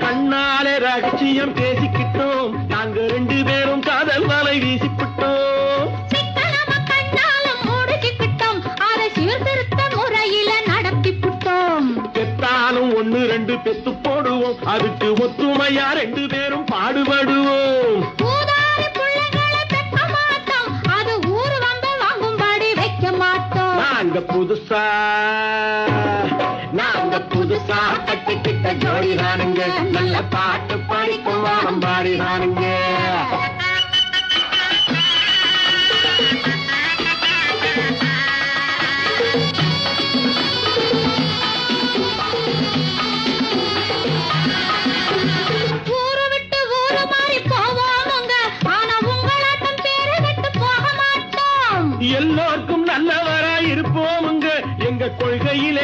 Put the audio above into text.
கண்ணாலே ரகசியம் பேசிக்கிட்டோம், நாங்க 2 பேரும் காதல் வலை வீசிக்கிட்டோம். கண்ணால முடிச்சுக்கிட்டோம், அதை சீர்திருத்த முறையில நடத்திவிட்டோம். பெத்தாலும் 1 2 பெத்து போடுவோம், அதுக்கு ஒத்துமையா 2 பேரும் பாடுபடுவோம். ஊதாரி பிள்ளைகளை பெக்க மாட்டோம், அது ஊரு வந்து வாங்கும்படி வைக்க மாட்டோம். நாங்க புதுசா கட்டிக்கிட்ட ஜோடிதானுங்க, நல்ல பாட்டு படிக்கும் வாரம் பாடிதானுங்க. ஊரு விட்டு ஊரு மாறி போவோமுங்க, ஆனா உங்களாட்டம் பேரு விட்டு போக மாட்டோம். எல்லோருக்கும் நல்லவரா இருப்போமுங்க, எங்க கொள்கையில்